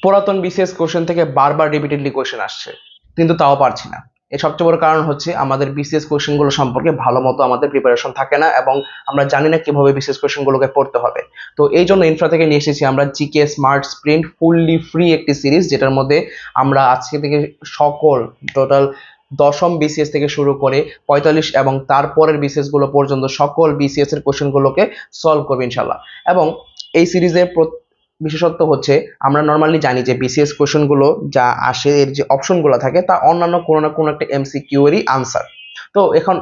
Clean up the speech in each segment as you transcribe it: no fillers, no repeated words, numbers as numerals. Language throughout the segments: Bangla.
পুরাতন বিসিএস কোশ্চেন থেকে বারবার রিপিটেডলি কোশ্চেন আসছে, কিন্তু তাও পারছি না। এর সবচেয়ে বড় কারণ হচ্ছে আমাদের বিসিএস কোশ্চেনগুলো সম্পর্কে ভালো মতো আমাদের প্রিপারেশন থাকে না, এবং আমরা জানি না কিভাবে বিসিএস কোশ্চেনগুলোকে পড়তে হবে। তো এই জন্য ইনফ্রা থেকে নিয়ে এসেছি আমরা GK smart sprint fully free একটি সিরিজ, যেটার মধ্যে আমরা আজকে থেকে সকল টোটাল দশম বিসিএস থেকে শুরু করে 45 এবং তারপরের বিসিএস গুলো পর্যন্ত সকল বিসিএস এর কোশ্চেনগুলোকে সলভ করবো ইনশাল্লাহ। এবং এই সিরিজের বিশেষত্ব হচ্ছে আমরা নর্মালি জানি যে বিসিএস কোশ্চেনগুলো যা আসে, এর যে অপশনগুলো থাকে তা অন্যান্য কোনো না কোনো একটা এমসিকিউ এরই আনসার। তো এখন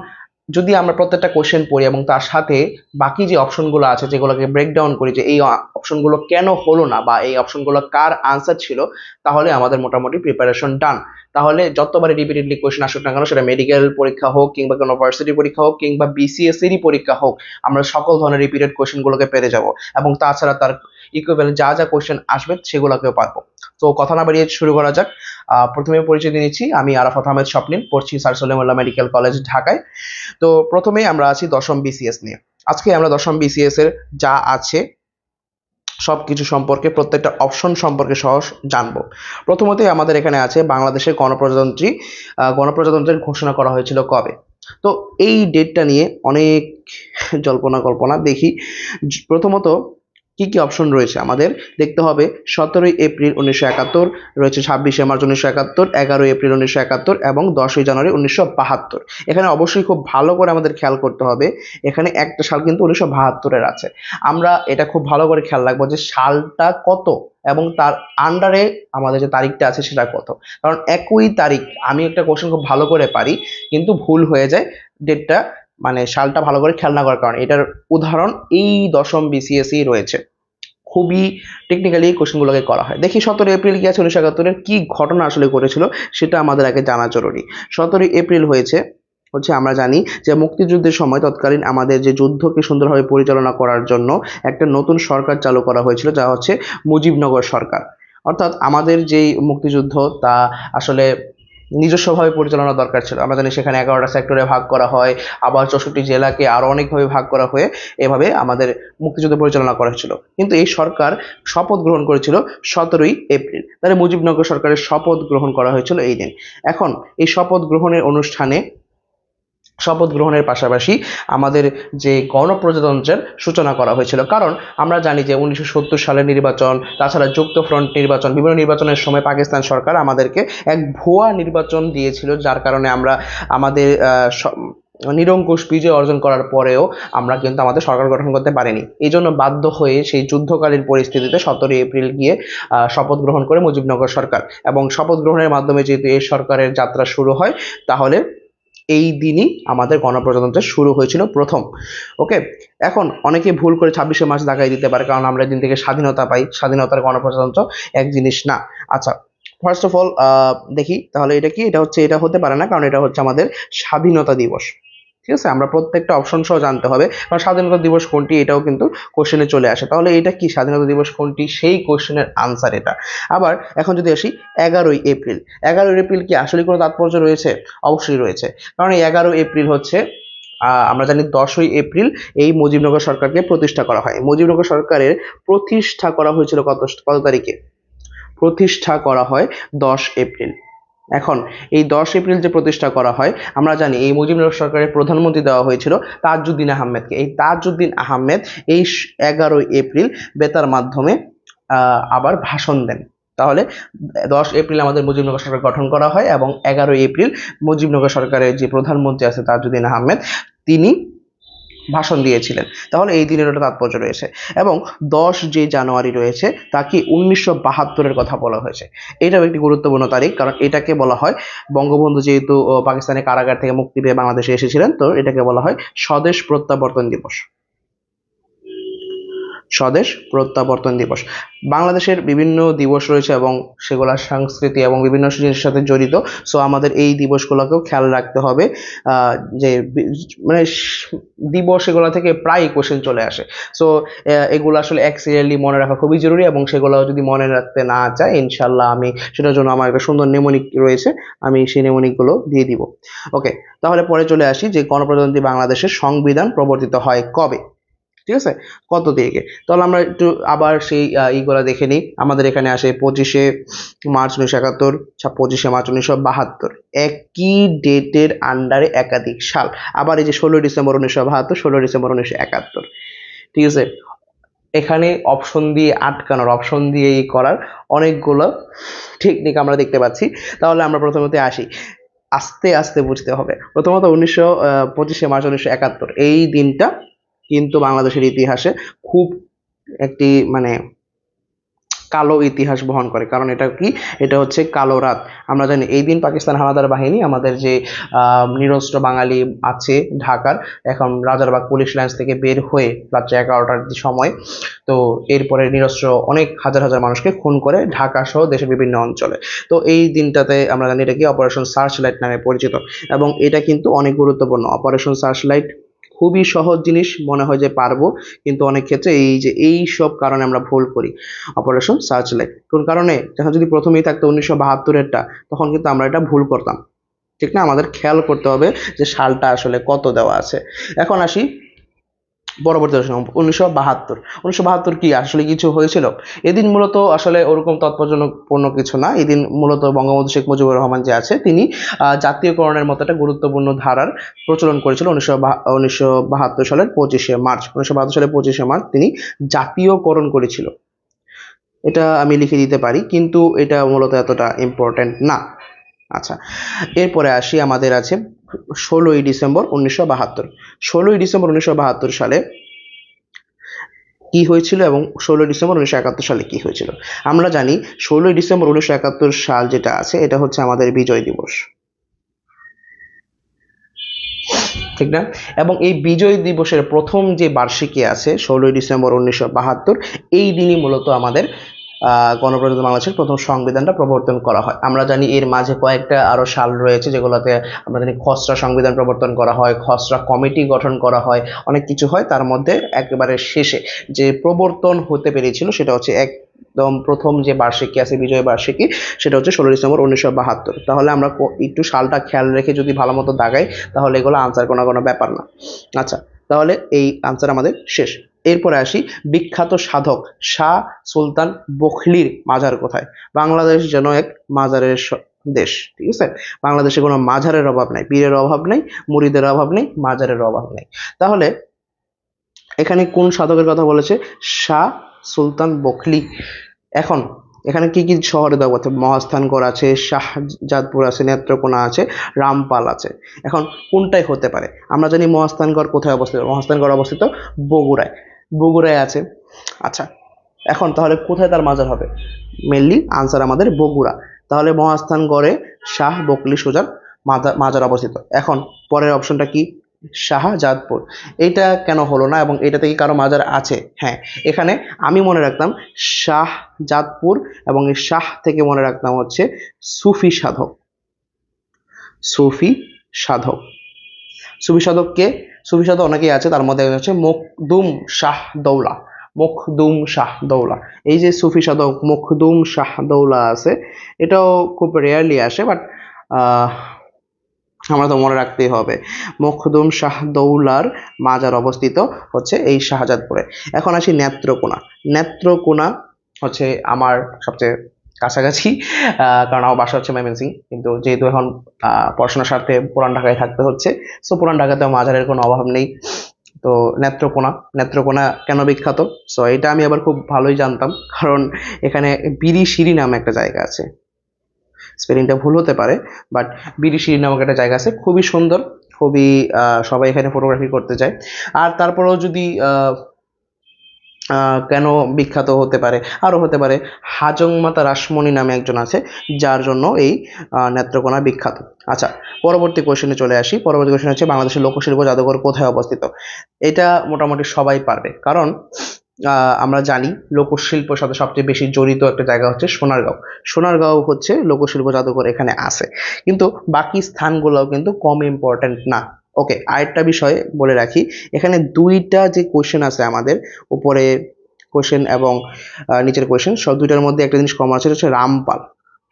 যদি আমরা প্রত্যেকটা কোশ্চেন পড়ি এবং তার সাথে বাকি যে অপশনগুলো আছে যেগুলোকে ব্রেকডাউন করি যে এই অপশনগুলো কেন হলো না বা এই অপশনগুলো কার আনসার ছিল, তাহলে আমাদের মোটামুটি প্রিপারেশন ডান। তাহলে যতবারই রিপিটেডলি কোশ্চেন আসুক না কেন, সেটা মেডিকেল পরীক্ষা হোক কিংবা কোনো ভার্সিটি পরীক্ষা হোক কিংবা বিসিএস এরই পরীক্ষা হোক, আমরা সকল ধরনের রিপিটেড কোশ্চেনগুলোকে পেরে যাব এবং তাছাড়া তার ইকুইভ্যালেন্ট যা যা কোশ্চেন আসবে সেগুলোকেও পারবো। তো কথা না বাড়িয়ে শুরু করা যাক। প্রথমে পরিচয় দিয়ে নিচ্ছি, আমি আরাফাত আহমেদ স্বপ্নিল, পড়ছি স্যার সলিমুল্লাহ মেডিকেল কলেজ ঢাকায়। তো প্রথমেই আমরা আছি দশম বিসিএস নিয়ে। আজকে আমরা দশম বিসিএস এর যা আছে সবকিছু সম্পর্কে, প্রত্যেকটা অপশন সম্পর্কে সহজ জানবো। প্রথমতই আমাদের এখানে আছে বাংলাদেশের গণপ্রজাতন্ত্রের ঘোষণা করা হয়েছিল কবে। তো এই ডেটটা নিয়ে অনেক জল্পনা কল্পনা। দেখি প্রথমত কি কি অপশন রয়েছে আমাদের দেখতে হবে। 17ই এপ্রিল 1971 রয়েছে, 26শে মার্চ 1971, 11ই এপ্রিল 1971 এবং 10ই জানুয়ারি 1972। এখানে অবশ্যই খুব ভালো করে আমাদের খেয়াল করতে হবে, এখানে একটা সাল কিন্তু 1972-এর আছে। আমরা এটা খুব ভালো করে খেয়াল রাখবো যে সালটা কত এবং তার আন্ডারে আমাদের যে তারিখটা আছে সেটা কত। কারণ একই তারিখ আমি একটা কোশ্চেন খুব ভালো করে পারি কিন্তু ভুল হয়ে যায় ডেটটা, মানে সালটা ভালো করে খেয়াল না করার কারণে। এটার উদাহরণ এই দশম বিসিএসই রয়েছে, খুবই টেকনিক্যালি এই কোশ্চেনগুলোকে করা হয়। দেখি 17 এপ্রিল কি আছে 1971-এর কি ঘটনা আসলে ঘটেছিল সেটা আমাদের আগে জানা জরুরি। 17 এপ্রিল হচ্ছে আমরা জানি যে মুক্তিযুদ্ধের সময় তৎকালীন আমাদের যে যুদ্ধকে সুন্দরভাবে পরিচালনা করার জন্য একটা নতুন সরকার চালু করা হয়েছিল, যা হচ্ছে মুজিবনগর সরকার। অর্থাৎ আমাদের যেই মুক্তিযুদ্ধ তা আসলে নিজস্বভাবে পরিচালনা দরকার ছিল। আমরা জানি সেখানে 11টা সেক্টরে ভাগ করা হয়, আবার 64টি জেলাকে আরো অনেকভাবে ভাগ করা হয়ে এভাবে আমাদের মুক্তিযুদ্ধ পরিচালনা করা হয়েছিল। কিন্তু এই সরকার শপথ গ্রহণ করেছিল 17ই এপ্রিল, তাহলে মুজিবনগর সরকারের শপথ গ্রহণ করা হয়েছিল এই দিন। এখন এই শপথ গ্রহণের পাশাপাশি আমাদের যে গণপ্রজাতন্ত্রের সূচনা করা হয়েছিল, কারণ আমরা জানি যে 1970 সালের নির্বাচন, তাছাড়া যুক্ত ফ্রন্ট নির্বাচন, বিভিন্ন নির্বাচনের সময় পাকিস্তান সরকার আমাদেরকে এক ভুয়া নির্বাচন দিয়েছিল, যার কারণে আমরা আমাদের নিরঙ্কুশ বিজয় অর্জন করার পরেও আমরা কিন্তু আমাদের সরকার গঠন করতে পারিনি। এই জন্য বাধ্য হয়ে সেই যুদ্ধকালীন পরিস্থিতিতে 17 এপ্রিল গিয়ে শপথ গ্রহণ করে মুজিবনগর সরকার, এবং শপথ গ্রহণের মাধ্যমে যেহেতু এই সরকারের যাত্রা শুরু হয়, তাহলে এই দিনই আমাদের গণপ্রজাতন্ত্রের শুরু হয়েছিল প্রথম। ওকে, এখন অনেকে ভুল করে 26শে মার্চ দাগাই দিতে পারে, কারণ আমরা দিন থেকে স্বাধীনতা পাই, স্বাধীনতার গণপ্রজাতন্ত্র এক জিনিস না। আচ্ছা, ফার্স্ট অফ অল দেখি তাহলে এটা হতে পারে না, কারণ এটা হচ্ছে আমাদের স্বাধীনতা দিবস। ঠিক আছে, আমরা প্রত্যেকটা অপশন সহ জানতে হবে, কারণ স্বাধীনতা দিবস কোনটি এটাও কিন্তু কোশ্চেনে চলে আসে। তাহলে এটা কি স্বাধীনতা দিবস কোনটি, সেই কোশ্চেনের আনসার এটা। আবার এখন যদি আসি 11ই এপ্রিল, 11ই এপ্রিল কি আসলে কোনো তাৎপর্য রয়েছে? অবশ্যই রয়েছে, কারণ এই 11 এপ্রিল হচ্ছে আমরা জানি 10ই এপ্রিল এই মুজিবনগর সরকারকে প্রতিষ্ঠা করা হয়। মুজিবনগর সরকারের প্রতিষ্ঠা করা হয়েছিল কত তারিখে? প্রতিষ্ঠা করা হয় 10 এপ্রিল। এখন এই 10 এপ্রিল যে প্রতিষ্ঠা করা হয়, আমরা জানি এই মুজিবনগর সরকারের প্রধানমন্ত্রী দেওয়া হয়েছিল তাজউদ্দিন আহমেদকে। এই তাজউদ্দিন আহমেদ এই 11ই এপ্রিল বেতার মাধ্যমে আবার ভাষণ দেন। তাহলে 10 এপ্রিল আমাদের মুজিবনগর সরকার গঠন করা হয় এবং 11ই এপ্রিল মুজিবনগর সরকারের যে প্রধানমন্ত্রী আছে তাজউদ্দিন আহমেদ, তিনি ভাষণ দিয়েছিলেন। তাহলে এই দিনের একটা তাৎপর্য রয়েছে। এবং 10 যে জানুয়ারি রয়েছে তাকে 1972-এর কথা বলা হয়েছে। এটাও একটি গুরুত্বপূর্ণ তারিখ, কারণ এটাকে বলা হয় বঙ্গবন্ধু যেহেতু পাকিস্তানের কারাগার থেকে মুক্তি পেয়ে বাংলাদেশে এসেছিলেন, তো এটাকে বলা হয় স্বদেশ প্রত্যাবর্তন দিবস। স্বদেশ প্রত্যাবর্তন দিবস। বাংলাদেশের বিভিন্ন দিবস রয়েছে এবং সেগুলোর সংস্কৃতি এবং বিভিন্ন জিনিসের সাথে জড়িত। সো আমাদের এই দিবসগুলোকেও খেয়াল রাখতে হবে, যে মানে দিবস এগুলো থেকে প্রায় কোশ্চেন চলে আসে। সো এগুলো আসলে অ্যাক্সিডেন্টলি মনে রাখা খুবই জরুরি, এবং সেগুলো যদি মনে রাখতে না চাই, ইনশাল্লাহ আমি সেটার জন্য আমার একটা সুন্দর নেমোনিক রয়েছে, আমি সেই নেমোনিকগুলো দিয়ে দিব। ওকে, তাহলে পরে চলে আসি যে গণপ্রজাতন্ত্রী বাংলাদেশের সংবিধান প্রবর্তিত হয় কবে। ঠিক আছে, কত দিকে। তাহলে আমরা একটু আবার সেই ইগুলা দেখে নিই। আমাদের এখানে আসে 25শে মার্চ 1971, 25শে মার্চ 1972, একই ডেটের আন্ডারে একাধিক সাল। আবার এই যে 16ই ডিসেম্বর 1972, 16ই ডিসেম্বর 1971, ঠিক আছে। এখানে অপশন দিয়ে আটকানোর, অপশন দিয়ে করার অনেকগুলো টেকনিক আমরা দেখতে পাচ্ছি। তাহলে আমরা প্রথমত আসি, আস্তে আস্তে বুঝতে হবে। প্রথমত 25শে মার্চ 1971 এই দিনটা কিন্তু বাংলাদেশের ইতিহাসে খুব একটি মানে কালো ইতিহাস বহন করে। কারণ এটা কি, এটা হচ্ছে কালো রাত। আমরা জানি এই দিন পাকিস্তান হানাদার বাহিনী আমাদের যে নিরস্ত্র বাঙালি আছে ঢাকার, এখন রাজারবাগ পুলিশ লাইন্স থেকে বের হয়ে রাত্রে 11টার সময়, তো এরপরে নিরস্ত্র অনেক হাজার হাজার মানুষকে খুন করে ঢাকা সহ দেশের বিভিন্ন অঞ্চলে। তো এই দিনটাতে আমরা জানি এটা কি অপারেশন সার্চ লাইট নামে পরিচিত, এবং এটা কিন্তু অনেক গুরুত্বপূর্ণ। অপারেশন সার্চ লাইট খুবই সহজ জিনিস, মনে হয় যে পারবো, কিন্তু অনেক ক্ষেত্রে এই যে এই সব কারণে আমরা ভুল করি। অপারেশন সার্চ লাইট কোন কারণে, দেখা যদি প্রথমেই থাকতো 1972-এরটা, তখন কিন্তু আমরা এটা ভুল করতাম, ঠিক না? আমাদের খেয়াল করতে হবে যে সালটা আসলে কত দেওয়া আছে। এখন আসি পরবর্তী প্রশ্ন, 1972 কি আসলে কিছু হয়েছিল? এদিন মূলত আসলে ওরকম তাৎপর্যপূর্ণ কিছু না। এদিন মূলত বঙ্গবন্ধু শেখ মুজিবুর রহমান যে আছে, তিনি জাতীয়করণের মতো একটা গুরুত্বপূর্ণ ধারার প্রচলন করেছিল 1972 সালের 25শে মার্চ। 1972 সালের 25শে মার্চ তিনি জাতীয়করণ করেছিল। এটা আমি লিখে দিতে পারি, কিন্তু এটা মূলত এতটা ইম্পর্টেন্ট না। আচ্ছা, এরপরে আসি, আমাদের আছে 16ই ডিসেম্বর 1972। 16ই ডিসেম্বর 1972 সালে কি হয়েছিল এবং 16ই ডিসেম্বর 1971 সালে কি হয়েছিল? আমরা জানি 16ই ডিসেম্বর 1971 সাল যেটা আছে, এটা হচ্ছে আমাদের বিজয় দিবস, ঠিক না? এবং এই বিজয় দিবসের প্রথম যে বার্ষিকী আছে 16ই ডিসেম্বর 1972, এই দিনই মূলত আমাদের গণপ্রজাতন্ত্রী বাংলাদেশের প্রথম সংবিধানটা প্রবর্তন করা হয়। আমরা জানি এর মাঝে কয়েকটা আরো সাল রয়েছে, যেগুলোতে আমরা জানি খসড়া সংবিধান প্রবর্তন করা হয়, খসড়া কমিটি গঠন করা হয়, অনেক কিছু হয়। তার মধ্যে একেবারে শেষে যে প্রবর্তন হতে পেরেছিল সেটা হচ্ছে একদম প্রথম যে বার্ষিকী আছে, বিজয় বার্ষিকী, সেটা হচ্ছে 16ই ডিসেম্বর 1972। তাহলে আমরা একটু সালটা খেয়াল রেখে যদি ভালো মতো দাগাই, তাহলে এগুলো আনসার কোনো ব্যাপার না। আচ্ছা, তাহলে এই আনসার আমাদের শেষ। এরপরে আসি, বিখ্যাত সাধক শাহ সুলতান বখলির মাজার কোথায়? বাংলাদেশ যেন এক মাজারের দেশ, ঠিক আছে। বাংলাদেশে কোনো মাজারের অভাব নাই, পীরের অভাব নেই, মুরিদের অভাব নেই, মাজারের অভাব নেই। তাহলে এখানে কোন সাধকের কথা বলেছে? শাহ সুলতান বখলি। এখন এখানে কি কি শহরে দেওয়া আছে? মহাস্থানগড় আছে, শাহজাদপুর আছে, নেত্রকোনা আছে, রামপাল আছে। এখন কোনটাই হতে পারে? আমরা জানি মহাস্থানগড় কোথায় অবস্থিত, মহাস্থানগড় অবস্থিত বগুড়ায়, বগুড়ায় আছে। আচ্ছা, এখন তাহলে কোথায় তার মাজার হবে? মেনলি আনসার আমাদের বগুড়া। তাহলে মহাস্থানগড়ে শাহ বকলি সুজার মাজার অবস্থিত। এখন পরের অপশনটা কি? শাহজাদপুর। এইটা কেন হলো না, এবং এটাতে কি কারো মাজার আছে? হ্যাঁ, এখানে আমি মনে রাখতাম শাহজাদপুর, এবং এই শাহ থেকে মনে রাখতাম হচ্ছে সুফি সাধক। সুফি সাধক, সুফি সাধক কে? সুফি সাধক অনেকেই আছে, তার মধ্যে একজন হচ্ছে মখদুম শাহ দৌলা। মখদুম শাহ দৌলা, এই যে সুফি সাধক মখদুম শাহ দৌলা আছে, এটাও খুব রেয়ারলি আসে, বাট আমরা তো মনে রাখতেই হবে। মখদুম শাহ দৌলার মাজার অবস্থিত হচ্ছে এই শাহজাদপুরে। এখন আসি নেত্রকোনা। নেত্রকোনা হচ্ছে আমার সবচেয়ে কাছাকাছি, কারণ আমার বাসা হচ্ছে ময়মনসিংহ, কিন্তু যেহেতু এখন পড়াশোনার স্বার্থে পুরান ঢাকায় থাকতে হচ্ছে, সো পুরান ঢাকাতেও মাজারের কোনো অভাব নেই। তো নেত্রকোনা, নেত্রকোনা কেন বিখ্যাত? সো এটা আমি আবার খুব ভালোই জানতাম, কারণ এখানে বিরিশিরি নামে একটা জায়গা আছে, স্পেলিংটা ভুল হতে পারে, বাট বিরিশিরি নামক একটা জায়গা আছে, খুবই সুন্দর, খুবই সবাই এখানে ফটোগ্রাফি করতে যায়। আর তারপরেও যদি কেন বিখ্যাত হতে পারে, আরও হতে পারে হাজং মাতা রাসমণি নামে একজন আছে, যার জন্য এই নেত্রকোনা বিখ্যাত। আচ্ছা, পরবর্তী কোশ্চেনে চলে আসি। পরবর্তী কোশ্চেন হচ্ছে, বাংলাদেশের লোকশিল্প জাদুঘর কোথায় অবস্থিত? এটা মোটামুটি সবাই পারবে, কারণ আমরা জানি লোকশিল্পের সাথে সবচেয়ে বেশি জড়িত একটা জায়গা হচ্ছে সোনারগাঁও। সোনারগাঁও হচ্ছে লোকশিল্প জাদুঘর এখানে আছে, কিন্তু বাকি স্থানগুলোও কিন্তু কম ইম্পর্ট্যান্ট না। ওকে, আরেকটা বিষয় বলে রাখি, এখানে দুইটা যে কোশ্চেন আছে আমাদের, উপরে কোশ্চেন এবং নিচের কোশ্চেন, সব দুইটার মধ্যে একটা জিনিস কম আছে, হচ্ছে রামপাল।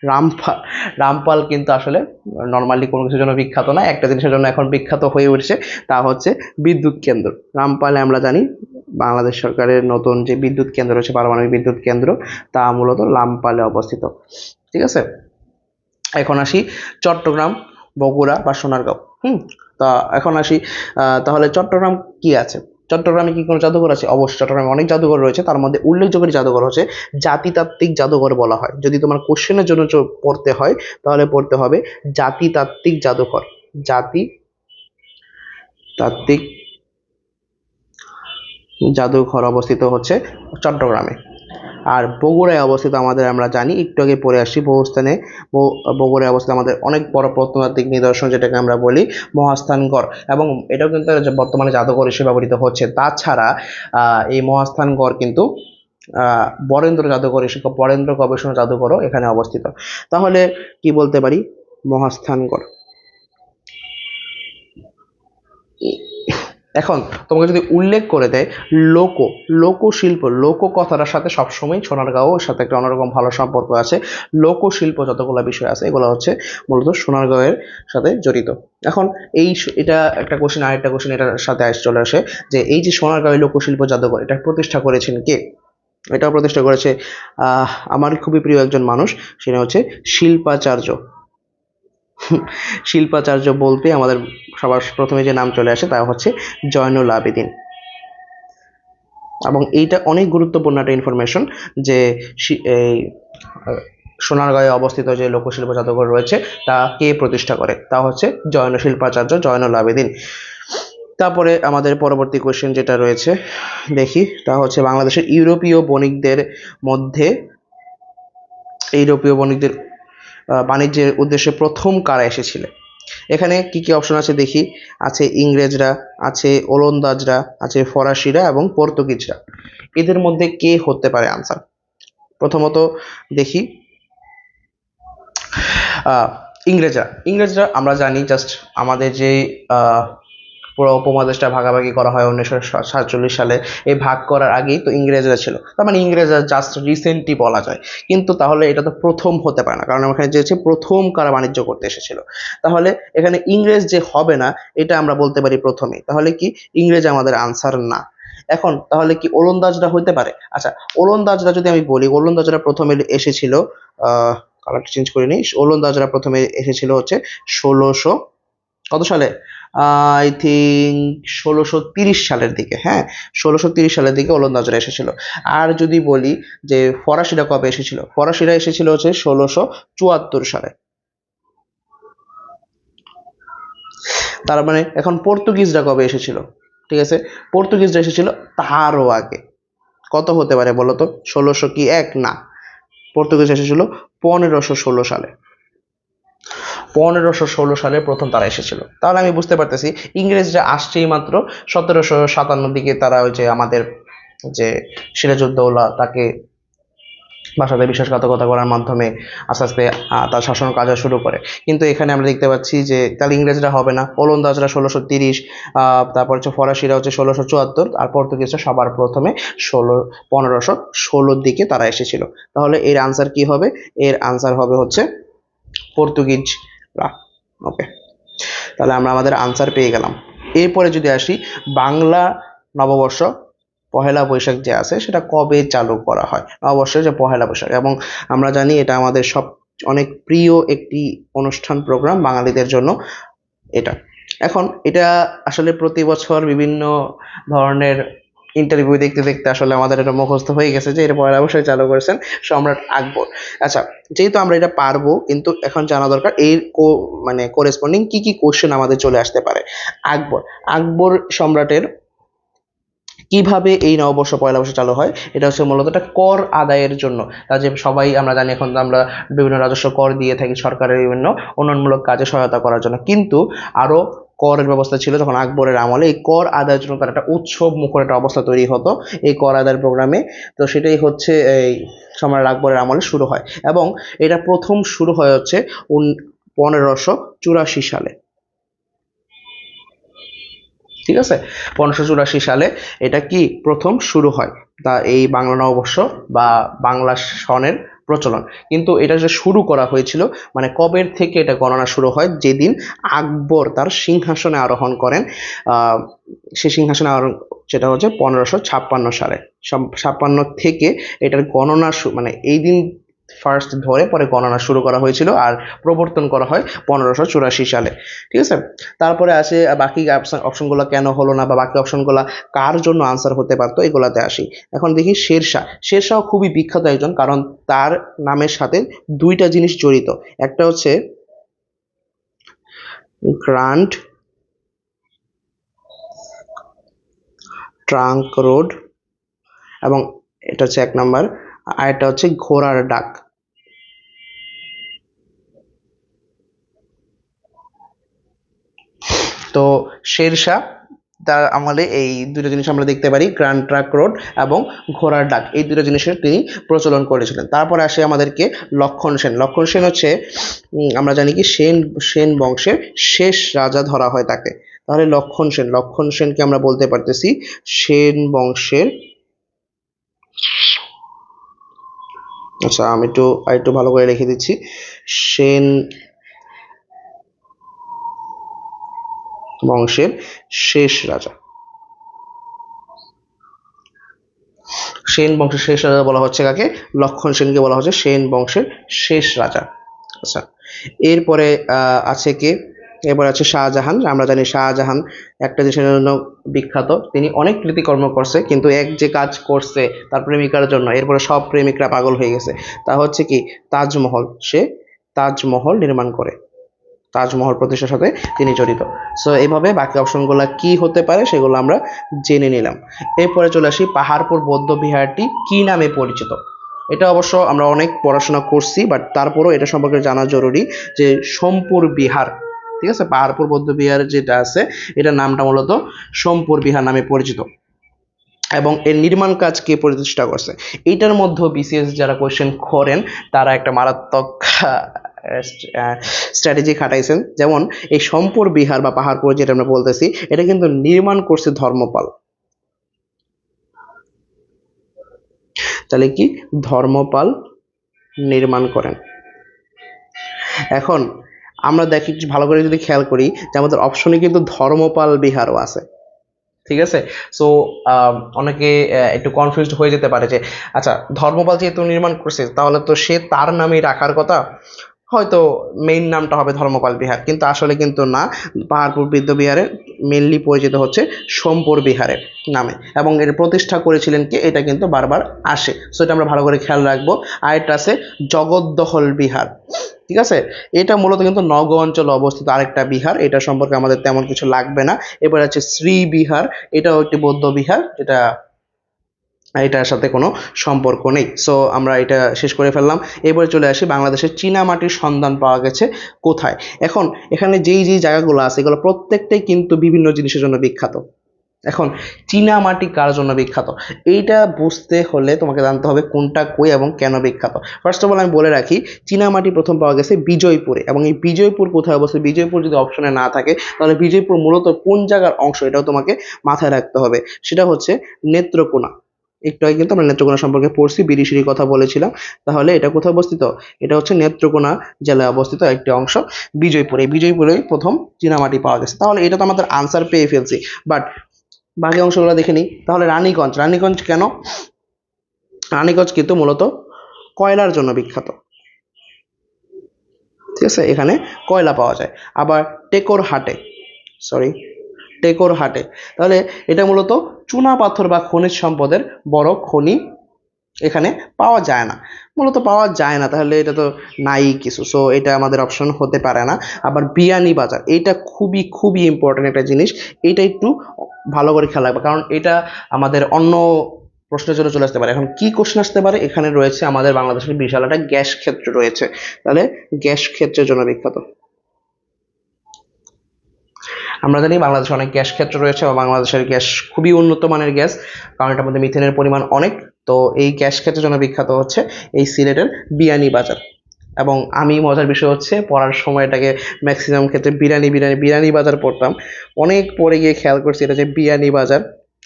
রামপাল, রামপাল কিন্তু আসলে নর্মালি কোনো কিছুর জন্য বিখ্যাত না, একটা জিনিসের জন্য এখন বিখ্যাত হয়ে উঠছে, তা হচ্ছে বিদ্যুৎ কেন্দ্র। রামপালে আমরা জানি বাংলাদেশ সরকারের নতুন যে বিদ্যুৎ কেন্দ্র রয়েছে, পারমাণবিক বিদ্যুৎ কেন্দ্র, তা মূলত লামপালে অবস্থিত। ঠিক আছে, এখন আসি চট্টগ্রাম, বগুড়া বা সোনারগাঁও। তা এখন আসি, তাহলে চট্টগ্রাম কি আছে? চট্টগ্রামে কি কোনো জাদুঘর আছে? অবশ্যই চট্টগ্রামে অনেক জাদুঘর রয়েছে, তার মধ্যে উল্লেখযোগ্য জাদুঘর হচ্ছে জাতিতাত্ত্বিক জাদুঘর বলা হয়। যদি তোমার কোশ্চেনের জন্য পড়তে হয় তাহলে পড়তে হবে জাতিতাত্ত্বিক জাদুঘর। জাতিতাত্ত্বিক জাদুঘর অবস্থিত হচ্ছে চট্টগ্রামে। আর বগুড়ায় অবস্থিত আমাদের, আমরা জানি একটু আগে পড়ে আসছি, বহুস্থানে বগুড়ায় অবস্থিত আমাদের অনেক বড় প্রত্নতাত্ত্বিক নিদর্শন, যেটাকে আমরা বলি মহাস্থানগড়, এবং এটাও কিন্তু বর্তমানে জাদুঘর হিসেবে ব্যবহৃত হচ্ছে। তাছাড়া এই মহাস্থানগড় কিন্তু বরেন্দ্র জাদুঘর হিসেবে, বরেন্দ্র গবেষণা জাদুঘরও এখানে অবস্থিত। তাহলে কি বলতে পারি? মহাস্থানগড়। এখন তোমাকে যদি উল্লেখ করে দেয় লোকশিল্প, লোক কথাটার সাথে সবসময় সোনারগাঁওর সাথে একটা অন্যরকম ভালো সম্পর্ক আছে। লোকশিল্প যতগুলো বিষয় আছে এগুলো হচ্ছে মূলত সোনারগাঁওয়ের সাথে জড়িত। এখন এটা একটা কোশ্চেন, আরেকটা কোশ্চেন এটার সাথে চলে আসে যে এই যে সোনারগাঁওয়ের লোকশিল্প জাদুঘর, এটা প্রতিষ্ঠা করেছেন কে? এটাও প্রতিষ্ঠা করেছে আমার খুবই প্রিয় একজন মানুষ, সেটা হচ্ছে শিল্পাচার্য। শিল্পাচার্য বলতে আমাদের সবার প্রথমে যে নাম চলে আসে তা হচ্ছে জয়নুল আবেদিন। এবং এইটা অনেক গুরুত্বপূর্ণ একটা ইনফরমেশন যে এই সোনারগাঁয়ে অবস্থিত যে লোকশিল্প জাদুঘর রয়েছে তা কে প্রতিষ্ঠা করে? তা হচ্ছে শিল্পাচার্য জয়নুল আবেদিন। তারপরে আমাদের পরবর্তী কোশ্চেন যেটা রয়েছে দেখি, তা হচ্ছে বাংলাদেশের ইউরোপীয় বণিকদের বাণিজ্যের উদ্দেশ্যে প্রথম কারা এসেছিল? এখানে কি কি অপশন আছে দেখি। আছে ইংরেজরা, আছে ওলন্দাজরা, আছে ফরাসিরা এবং পর্তুগিজরা। এদের মধ্যে কে হতে পারে আনসার? প্রথমত দেখি, ইংরেজরা আমরা জানি, জাস্ট আমাদের যে পুরো উপমহাদেশটা ভাগাভাগি করা হয় 1947 সালে, এই ভাগ করার আগেই তো ইংরেজরা ছিল, তার মানে ইংরেজরা জাস্ট রিসেন্টলি বলা যায়। কিন্তু তাহলে এটা তো প্রথম হতে পারে না, কারণ এখানে যে প্রথম কারা বাণিজ্য করতে এসেছিল, তাহলে এখানে ইংরেজ যে হবে না এটা আমরা বলতে পারি প্রথমেই। তাহলে কি ইংরেজ আমাদের আনসার না? এখন তাহলে কি ওলন্দাজরা হইতে পারে? আচ্ছা, ওলন্দাজরা যদি আমি বলি, ওলন্দাজরা প্রথমে এসেছিল, কালারটা চেঞ্জ করে নিই, ওলন্দাজরা প্রথমে এসেছিল হচ্ছে 1600 কত সালে? আই থিঙ্ক 1630 সালের দিকে। হ্যাঁ, 1630 সালের দিকে ওলন্দাজরা এসেছিল। আর যদি বলি যে ফরাসিরা কবে এসেছিল, ফরাসিরা এসেছিল হচ্ছে 1674 সালে। তার মানে এখন পর্তুগিজরা কবে এসেছিল? ঠিক আছে, পর্তুগিজরা এসেছিল তারও আগে। কত হতে পারে বলো তো? 1600 কি এক? না, পর্তুগিজ এসেছিল 1516 সালে। 1516 সালে প্রথম তারা এসেছিল। তাহলে আমি বুঝতে পারতেছি ইংরেজরা আসছেই মাত্র 1757 দিকে। তারা ওই যে আমাদের যে সিরাজউদ্দৌলা, তাকে বাসাতে বিশ্বাসঘাতকতা করার মাধ্যমে আস্তে আস্তে তার শাসন কাজ শুরু করে। কিন্তু এখানে আমরা দেখতে পাচ্ছি যে তাহলে ইংরেজরা হবে না, ওলন্দাজরা 1630, তারপর হচ্ছে ফরাসিরা হচ্ছে 1674, আর পর্তুগিজরা সবার প্রথমে 1516 দিকে তারা এসেছিল। তাহলে এর আনসার কি হবে? এর আনসার হবে হচ্ছে পর্তুগিজরা। ওকে, তাহলে আমরা আমাদের আনসার পেয়ে গেলাম। এরপরে যদি আসি, বাংলা নববর্ষ পহেলা বৈশাখ যে আছে সেটা কবে চালু করা হয়? নববর্ষের যে পহেলা বৈশাখ, এবং আমরা জানি এটা আমাদের সব অনেক প্রিয় একটি অনুষ্ঠান, প্রোগ্রাম বাঙালিদের জন্য এটা। এখন এটা আসলে প্রতি বছর বিভিন্ন ধরনের ইন্টারভিউ দেখতে দেখতে আসলে আমাদের এটা মুখস্থ হয়ে গেছে যে এটা পয়লা বৈশাখ চালু করেছেন সম্রাট আকবর। আচ্ছা, যেহেতু আমরা এটা পারবো, কিন্তু এখন জানা দরকার এর মানে করেসপন্ডিং কি কি কোশ্চেন আমাদের চলে আসতে পারে। আকবর সম্রাটের কিভাবে এই নববর্ষ পয়লা বৈশাখ চালু হয়? এটা হচ্ছে মূলত একটা কর আদায়ের জন্য। তা যে সবাই আমরা জানি, এখন তো আমরা বিভিন্ন রাজস্ব কর দিয়ে থাকি সরকারের বিভিন্ন উন্নয়নমূলক কাজে সহায়তা করার জন্য, কিন্তু আরো করের ব্যবস্থা ছিল যখন আকবরের আমলে। এই কর আদায়ের জন্য তার একটা উৎসব মুখর একটা অবস্থা তৈরি হতো এই কর আদায়ের প্রোগ্রামে। তো সেটাই হচ্ছে এই সম্রাট আকবরের আমলে শুরু হয়, এবং এটা প্রথম শুরু হয় হচ্ছে 1584 সালে। ঠিক আছে, 1584 সালে এটা কি প্রথম শুরু হয়। তা এই বাংলা নববর্ষ বা বাংলা সনের প্রচলন। কিন্তু এটা যে শুরু করা হয়েছিল মানে কবের থেকে এটা গণনা শুরু হয়, যেদিন আকবর তার সিংহাসনে আরোহণ করেন। সেই সিংহাসনে আরোহণ যেটা হচ্ছে 1556 সালে। 56 থেকে এটার গণনা মানে এই দিন ফার্স্ট ধরে পরে গণনা শুরু করা হয়েছিল আর প্রবর্তন করা হয় 1584 সালে। ঠিক আছে, তারপরে আসে বাকি অপশনগুলো কেন হলো না বা বাকি অপশনগুলো কার জন্য আনসার হতে পারতো, এগুলাতে আসি। এখন দেখি শেরশাহ। শেরশাহ খুবই বিখ্যাত একজন, কারণ তার নামের সাথে দুইটা জিনিস জড়িত। একটা হচ্ছে গ্র্যান্ড ট্রাঙ্ক রোড এবং এটা হচ্ছে 1 নাম্বার, আর এটা হচ্ছে ঘোড়ার ডাক। তো শেরশাহ তার আমলে এই দুটো জিনিস আমরা দেখতে পারি, গ্র্যান্ড ট্রাঙ্ক রোড এবং ঘোড়ার ডাক, এই দুটো জিনিসের তিনি প্রচলন করেছিলেন। তারপরে আসে আমাদেরকে লক্ষণ সেন। লক্ষণ সেন হচ্ছে আমরা জানি কি সেন বংশের শেষ রাজা ধরা হয় তাকে। তাহলে লক্ষণ সেনকে আমরা বলতে পারতেছি সেন বংশের, আচ্ছা আমি একটু ভালো করে লিখে দিচ্ছি, সেন বংশের শেষ রাজা। সেন বংশের শেষ রাজা বলা হচ্ছে কাকে? লক্ষণ সেনকে বলা হচ্ছে সেন বংশের শেষ রাজা। আচ্ছা, এরপরে আছে কে? এরপর আছে শাহজাহান। আমরা জানি শাহজাহান একটা দেশের জন্য বিখ্যাত, তিনি অনেক কৃতিকর্ম করছে, কিন্তু এক যে কাজ করছে তার প্রেমিকার জন্য, এরপরে সব প্রেমিকরা পাগল হয়ে গেছে, তা হচ্ছে কি তাজমহল। সে তাজমহল নির্মাণ করে, তাজমহল প্রতিষ্ঠার সাথে তিনি জড়িত। সো এইভাবে বাকি অপশনগুলো কি হতে পারে সেগুলো আমরা জেনে নিলাম। এরপরে চলে আসি পাহাড়পুর বৌদ্ধ বিহারটি কি নামে পরিচিত। এটা অবশ্য আমরা অনেক পড়াশোনা করছি, বাট তারপরও এটা সম্পর্কে জানা জরুরি যে সোমপুর বিহার, ঠিক আছে, পাহাড়পুর বৌদ্ধ বিহার যেটা আছে এটার নামটা মূলত সোমপুর বিহার নামে পরিচিত। এবং এর নির্মাণ কাজ কে প্রতিষ্ঠা করছে, এইটার মধ্যে বিসিএস যারা কোয়েশ্চেন করেন তারা একটা মারাত্মক স্ট্র্যাটেজি খাটাইছেন। যেমন এই সোমপুর বিহার বা পাহাড়পুর যেটা আমরা বলতেছি, এটা কিন্তু নির্মাণ করছে ধর্মপাল। তাহলে কি ধর্মপাল নির্মাণ করেন। এখন আমরা দেখি ভালো করে যদি খেয়াল করি যে আমাদের অপশনে কিন্তু ধর্মপাল বিহারও আছে। ঠিক আছে, সো অনেকে একটু কনফিউজড হয়ে যেতে পারে যে আচ্ছা ধর্মপাল যেহেতু নির্মাণ করছে তাহলে তো সে তার নামেই রাখার কথা, হয়তো মেইন নামটা হবে ধর্মপাল বিহার, কিন্তু আসলে কিন্তু না। পাহাড়পুর বৌদ্ধ বিহারের মেইনলি পরিচিত হচ্ছে সোমপুর বিহারের নামে, এবং এর প্রতিষ্ঠা করেছিলেন কে এটা কিন্তু বারবার আসে, সো এটা আমরা ভালো করে খেয়াল রাখবো। আর এটা আছে জগদ্দহল বিহার। ঠিক আছে, এটা মূলত কিন্তু নওগাঁ অঞ্চলে অবস্থিত আরেকটা বিহার, এটা সম্পর্কে আমাদের তেমন কিছু লাগবে না। এবার আছে শ্রী বিহার, এটাও একটি বৌদ্ধ বিহার, যেটা এটার সাথে কোনো সম্পর্ক নেই। সো আমরা এটা শেষ করে ফেললাম। এবারে চলে আসি বাংলাদেশের চীনামাটির সন্ধান পাওয়া গেছে কোথায়। এখন এখানে যেই জায়গাগুলো আছে এগুলো প্রত্যেকটাই কিন্তু বিভিন্ন জিনিসের জন্য বিখ্যাত। এখন চীনামাটি কার জন্য বিখ্যাত এইটা বুঝতে হলে তোমাকে জানতে হবে কোনটা কই এবং কেন বিখ্যাত। ফার্স্ট অফ অল আমি বলে রাখি, চীনামাটি প্রথম পাওয়া গেছে বিজয়পুরে, এবং এই বিজয়পুর কোথায় অবস্থিত, বিজয়পুর যদি অপশনে না থাকে তাহলে বিজয়পুর মূলত কোন জায়গার অংশ এটাও তোমাকে মাথায় রাখতে হবে। সেটা হচ্ছে নেত্রকোনা। একটু আগে কিন্তু আমরা নেত্রকোনা সম্পর্কে পড়ছি, বিরিশিরি কথা বলেছিলাম। তাহলে এটা কোথায় অবস্থিত? এটা হচ্ছে নেত্রকোনা জেলায় অবস্থিত একটি অংশ বিজয়পুরে। বিজয়পুরেই প্রথম চীনামাটি পাওয়া গেছে। তাহলে এটা তো আমাদের আনসার পেয়ে ফেলছি, বাট বাকি অংশগুলো দেখে নিই। তাহলে রানীগঞ্জ, রানীগঞ্জ কেন? রানীগঞ্জ কিন্তু মূলত কয়লার জন্য বিখ্যাত। ঠিক আছে, এখানে কয়লা পাওয়া যায়। আবার টেকরহাটে, তাহলে এটা মূলত চুনা পাথর বা খনিজ সম্পদের বড় খনি, এখানে পাওয়া যায় না, মূলত পাওয়া যায় না, তাহলে এটা তো নাই কিছু, সো এটা আমাদের অপশন হতে পারে না। আবার বিয়ানীবাজার, এইটা খুবই খুবই ইম্পর্টেন্ট একটা জিনিস, এইটা একটু ভালো করে খেয়াল রাখবে, কারণ এটা আমাদের অন্য প্রশ্নের জন্য চলে আসতে পারে। এখন কি কোশ্চেন আসতে পারে, এখানে রয়েছে আমাদের বাংলাদেশের বিশাল একটা গ্যাস ক্ষেত্র রয়েছে, তাহলে গ্যাস ক্ষেত্রের জন্য বিখ্যাত। আমরা জানি বাংলাদেশে অনেক গ্যাস ক্ষেত্র রয়েছে এবং বাংলাদেশের গ্যাস খুবই উন্নত মানের গ্যাস, কারণ এটার মধ্যে মিথেনের পরিমাণ অনেক। তো এই গ্যাস ক্ষেত্রের জন্য বিখ্যাত হচ্ছে এই সিলেটের বিয়ানীবাজার। এবং আমি মজার বিষয় হচ্ছে পড়ার সময়টাকে ম্যাক্সিমাম ক্ষেত্রে বিরানি বাজার পড়তাম, অনেক পরে গিয়ে খেয়াল করছি এটা যে বিয়ানী বাজার,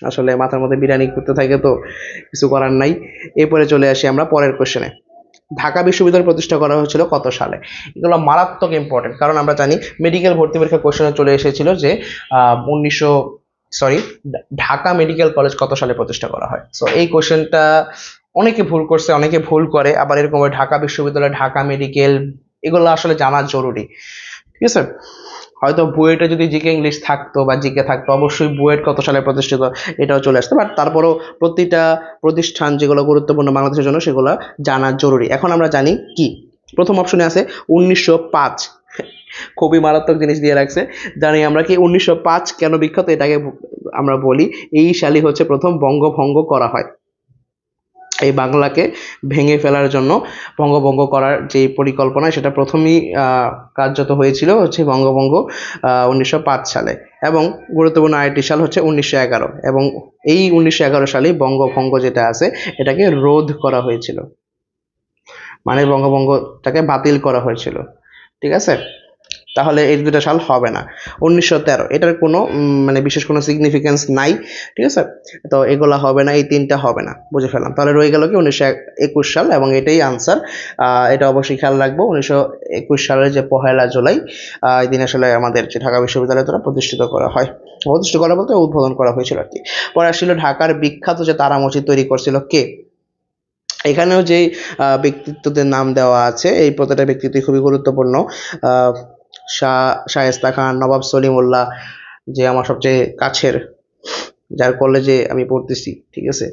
আসলে মাথার মধ্যে বিরিয়ানি করতে থাকে তো কিছু করার নাই। এরপরে চলে আসি আমরা পরের কোশ্চেনে। ঢাকা বিশ্ববিদ্যালয় প্রতিষ্ঠা করা হয়েছিল কত সালে? এগুলো মারাত্মক ইম্পর্টেন্ট, কারণ আমরা জানি মেডিকেল ভর্তি পরীক্ষা কোশ্চেনে চলে এসেছিল যে 1900 সরি ঢাকা মেডিকেল কলেজ কত সালে প্রতিষ্ঠা করা হয়। সো এই কোশ্চেনটা অনেকে ভুল করছে, অনেকে ভুল করে, আবার এরকম ঢাকা বিশ্ববিদ্যালয়, ঢাকা মেডিকেল, এগুলো আসলে জানা জরুরি, ঠিক আছে? হয়তো বুয়েটে যদি জিকে ইংলিশ থাকতো বা জিকে থাকতো, অবশ্যই বুয়েট কত সালে প্রতিষ্ঠিত এটাও চলে আসতো, বাট তারপরও প্রতিটা প্রতিষ্ঠান যেগুলো গুরুত্বপূর্ণ বাংলাদেশের জন্য সেগুলো জানা জরুরি। এখন আমরা জানি কি, প্রথম অপশনে আছে 1905, খুবই মারাত্মক জিনিস দিয়ে রাখছে। জানি আমরা কি 1905 কেন বিখ্যাত, এটাকে আমরা বলি এই সালই হচ্ছে প্রথম বঙ্গভঙ্গ করা হয়। এই বাংলাকে ভেঙে ফেলার জন্য বঙ্গভঙ্গ করার যে পরিকল্পনা, সেটা প্রথমেই কার্যত হয়েছিল হচ্ছে বঙ্গভঙ্গ 1905 সালে, এবং গুরুত্বপূর্ণ আরেকটি সাল হচ্ছে 1911, এবং এই 1911 সালেই বঙ্গভঙ্গ যেটা আছে এটাকে রোধ করা হয়েছিল, মানে বঙ্গভঙ্গটাকে বাতিল করা হয়েছিল, ঠিক আছে? তাহলে এই দুটো সাল হবে না। 1913 এটার কোনো মানে বিশেষ কোনো সিগনিফিকেন্স নাই, ঠিক আছে? তো এগুলা হবে না, এই তিনটা হবে না, বুঝে ফেললাম। তাহলে রয়ে গেল কি 1921 সাল, এবং এটাই আনসার। এটা অবশ্যই খেয়াল রাখবো, 1921 সালের যে 1 জুলাই এই দিন আসলে আমাদের যে ঢাকা বিশ্ববিদ্যালয় দ্বারা প্রতিষ্ঠিত করা হয়, প্রতিষ্ঠিত করা বলতে উদ্বোধন করা হয়েছিল আর কি। পরে আসছিল ঢাকার বিখ্যাত যে তারা মসজিদ তৈরি করছিল কে? এখানেও যেই ব্যক্তিত্বদের নাম দেওয়া আছে, এই প্রতিটা ব্যক্তিত্বই খুবই গুরুত্বপূর্ণ। শায়েস্তা খান, নবাব সলিমুল্লাহ, যে আমার সবচেয়ে কাছের, যার কলেজে আমি পড়তেছি, ঠিক আছে?